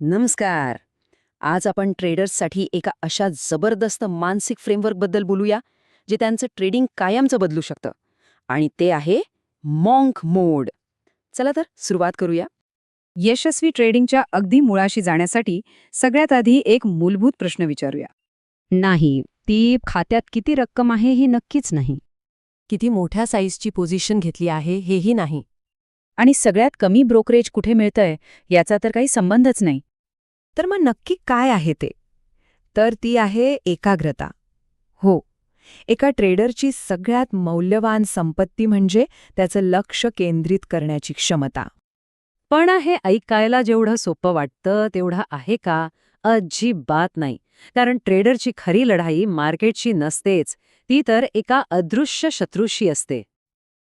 नमस्कार. आज आपण ट्रेडर्ससाठी एका अशा जबरदस्त मानसिक फ्रेमवर्कबद्दल बोलूया, जे त्यांचं ट्रेडिंग कायमचं बदलू शकतं. आणि ते आहे मॉन्क मोड. चला तर सुरुवात करूया. यशस्वी ट्रेडिंगच्या अगदी मुळाशी जाण्यासाठी सगळ्यात आधी एक मूलभूत प्रश्न विचारूया. नाही, ती खात्यात किती रक्कम आहे हे नक्कीच नाही. किती मोठ्या साईजची पोझिशन घेतली आहे हेही नाही. आणि सगळ्यात कमी ब्रोकरेज कुठे मिळतंय याचा तर काही संबंधच नाही. तर मग नक्की काय आहे ते? तर ती आहे एकाग्रता. हो, एका ट्रेडरची सगळ्यात मौल्यवान संपत्ती म्हणजे त्याचं लक्ष केंद्रित करण्याची क्षमता. पण हे ऐकायला जेवढं सोपं वाटतं तेवढं आहे का? अजिबात नाही. कारण ट्रेडरची खरी लढाई मार्केटशी नसतेच, ती तर एका अदृश्य शत्रूशी असते.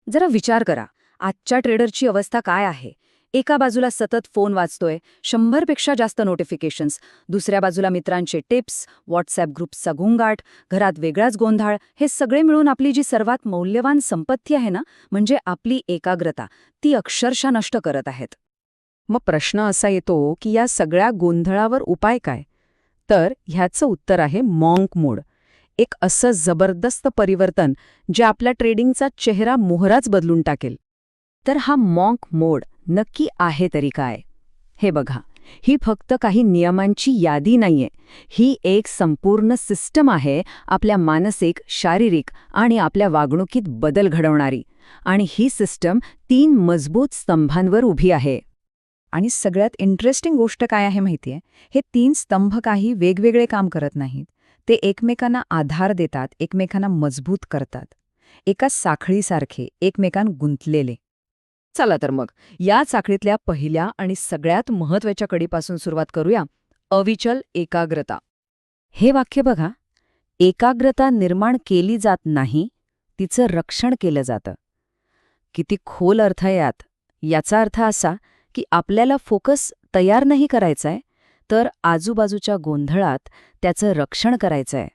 जरा विचार करा, आजच्या ट्रेडरची अवस्था काय आहे. एका बाजूला सतत फोन वाचतोय, 100पेक्षा जास्त नोटिफिकेशन्स, दुसऱ्या बाजूला मित्रांचे टिप्स, व्हॉट्सॲप ग्रुप्सचा गोंगाट, घरात वेगळाच गोंधळ. हे सगळे मिळून आपली जी सर्वात मौल्यवान संपत्ती आहे ना, म्हणजे आपली एकाग्रता, ती अक्षरशः नष्ट करत आहेत. मग प्रश्न असा येतो की या सगळ्या गोंधळावर उपाय काय? तर ह्याचं उत्तर आहे मॉन्क मोड. एक असं जबरदस्त परिवर्तन जे आपल्या ट्रेडिंगचा चेहरा मोहराच बदलून टाकेल. तर हा मॉन्क मोड नक्की आहे तरी काय? हे बघा, ही फक्त काही नियमांची यादी नाहीये. ही एक संपूर्ण सिस्टम आहे, आपल्या मानसिक, शारीरिक आणि आपल्या वागणुकीत बदल घडवणारी. आणि ही सिस्टम 3 मजबूत स्तंभांवर उभी आहे. आणि सगळ्यात इंटरेस्टिंग गोष्ट काय आहे माहितीये? हे 3 स्तंभ काही वेगवेगळे काम करत नाहीत. ते एकमेकांना आधार देतात, एकमेकांना मजबूत करतात. एका साखळीसारखे, एकमेकांत गुंतलेले. चला तर मग या साखळीतल्या पहिल्या आणि सगळ्यात महत्त्वाच्या कडीपासून सुरुवात करूया. अविचल एकाग्रता. हे वाक्य बघा, एकाग्रता निर्माण केली जात नाही, तिचं रक्षण केलं जातं. किती खोल अर्थ आहे यात. याचा अर्थ असा की आपल्याला फोकस तयार नाही करायचाय, तर आजूबाजूच्या गोंधळात त्याचं रक्षण करायचंय.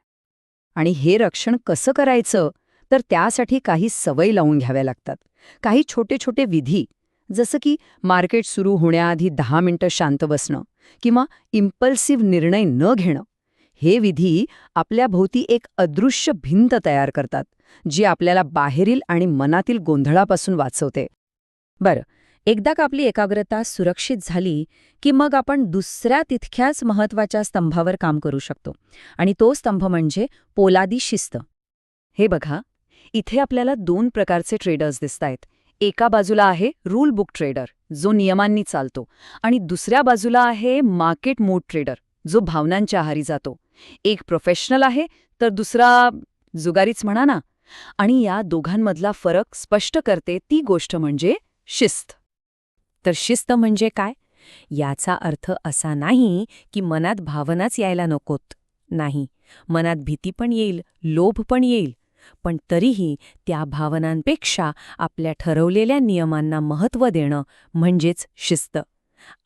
आणि हे रक्षण कसं करायचं, तर त्यासाठी काही सवयी लावून घ्याव्या लागतात. काही छोटे छोटे विधी, जसं की मार्केट सुरू होण्याआधी 10 मिनिटं शांत बसणं किंवा इम्पल्सिव्ह निर्णय न घेणं. हे विधी आपल्या भोवती एक अदृश्य भिंत तयार करतात, जी आपल्याला बाहेरील आणि मनातील गोंधळापासून वाचवते. बरं, एकदा का आपली एकाग्रता सुरक्षित झाली की मग आपण दुसऱ्या तितक्याच महत्त्वाच्या स्तंभावर काम करू शकतो. आणि तो स्तंभ म्हणजे पोलादी शिस्त. हे बघा, इथे आपल्याला 2 प्रकारचे ट्रेडर्स दिसतायत. एका बाजूला आहे रूल बुक ट्रेडर, जो नियमांनी चालतो, आणि दुसऱ्या बाजूला आहे मार्केट मोड ट्रेडर, जो भावनांच्या आहारी जातो. एक प्रोफेशनल आहे, तर दुसरा जुगारीच म्हणा ना. आणि या दोघांमधला फरक स्पष्ट करते ती गोष्ट म्हणजे शिस्त. तर शिस्त म्हणजे काय? याचा अर्थ असा नाही की मनात भावनाच यायला नकोत. नाही, मनात भीती पण येईल, लोभ पण येईल. पण तरीही त्या भावनांपेक्षा आपल्या ठरवलेल्या नियमांना महत्त्व देणं म्हणजेच शिस्त.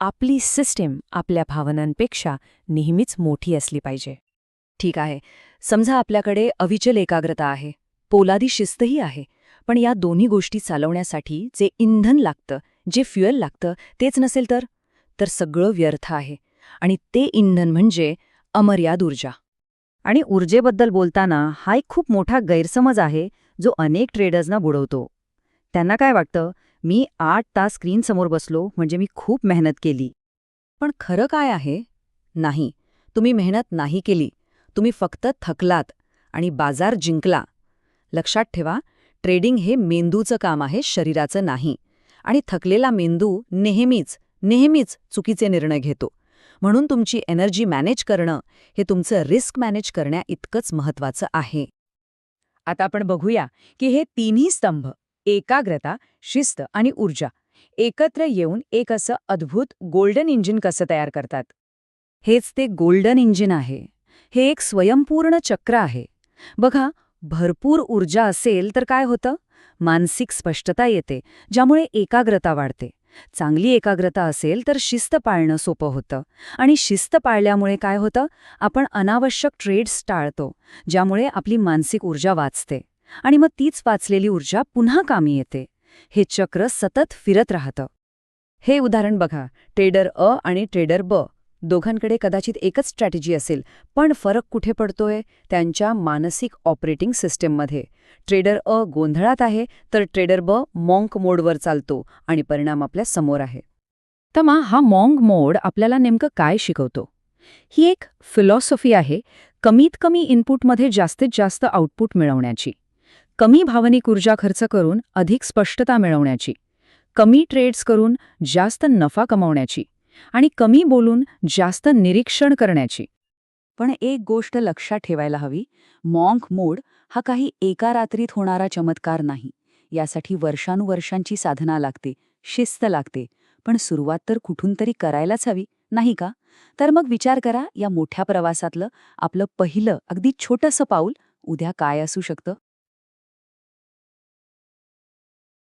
आपली सिस्टीम आपल्या भावनांपेक्षा नेहमीच मोठी असली पाहिजे. ठीक आहे, समजा आपल्याकडे अविचल एकाग्रता आहे, पोलादी शिस्तही आहे, पण या दोन्ही गोष्टी चालवण्यासाठी जे इंधन लागतं, जे फ्युएल लागतं, तेच नसेल तर सगळं व्यर्थ आहे. आणि ते इंधन म्हणजे अमर्याद ऊर्जा. आणि ऊर्जेबद्दल बोलताना हा एक खूप मोठा गैरसमज आहे, जो अनेक ट्रेडर्सना बुडवतो. त्यांना काय वाटतं, मी 8 तास स्क्रीनसमोर बसलो म्हणजे मी खूप मेहनत केली. पण खरं काय आहे? नाही, तुम्ही मेहनत नाही केली. तुम्ही फक्त थकलात आणि बाजार जिंकला. लक्षात ठेवा, ट्रेडिंग हे मेंदूचं काम आहे, शरीराचं नाही. आणि थकलेला मेंदू नेहमीच चुकीचे निर्णय घेतो. म्हणून तुमची एनर्जी मॅनेज करणं हे तुमचं रिस्क मॅनेज करण्या इतकंच महत्त्वाचं आहे. आता आपण बघूया की हे तिन्ही स्तंभ, एकाग्रता, शिस्त आणि ऊर्जा, एकत्र येऊन एक असं अद्भुत गोल्डन इंजिन कसं तयार करतात. हेच ते गोल्डन इंजिन आहे. हे एक स्वयंपूर्ण चक्र आहे. बघा, भरपूर ऊर्जा असेल तर काय होतं? मानसिक स्पष्टता येते, ज्यामुळे एकाग्रता वाढते. चांगली एकाग्रता असेल तर शिस्त पाळणं सोपं होतं. आणि शिस्त पाळल्यामुळे काय होतं? आपण अनावश्यक ट्रेड्स टाळतो, ज्यामुळे आपली मानसिक ऊर्जा वाचते. आणि मग तीच वाचलेली ऊर्जा पुन्हा कामी येते. हे चक्र सतत फिरत राहतं. हे उदाहरण बघा, ट्रेडर अ आणि ट्रेडर ब दोघांकडे कदाचित एकच स्ट्रॅटेजी असेल, पण फरक कुठे पडतोय? त्यांच्या मानसिक ऑपरेटिंग सिस्टीममध्ये. ट्रेडर अ गोंधळात आहे, तर ट्रेडर ब मॉन्क मोडवर चालतो आणि परिणाम आपल्या समोर आहे. तमा हा मॉन्क मोड आपल्याला नेमकं काय शिकवतो? ही एक फिलॉसॉफी आहे कमीत कमी इनपुटमध्ये जास्तीत जास्त आउटपुट मिळवण्याची, कमी भावनिक ऊर्जा खर्च करून अधिक स्पष्टता मिळवण्याची, कमी ट्रेड्स करून जास्त नफा कमावण्याची आणि कमी बोलून जास्त निरीक्षण करण्याची. पण एक गोष्ट लक्षात ठेवायला हवी, मॉन्क मोड हा काही एका रात्रीत होणारा चमत्कार नाही. यासाठी वर्षानुवर्षांची साधना लागते, शिस्त लागते. पण सुरुवात तर कुठून तरी करायलाच हवी, नाही का? तर मग विचार करा, या मोठ्या प्रवासातलं आपलं पहिलं अगदी छोटंसं पाऊल उद्या काय असू शकतं?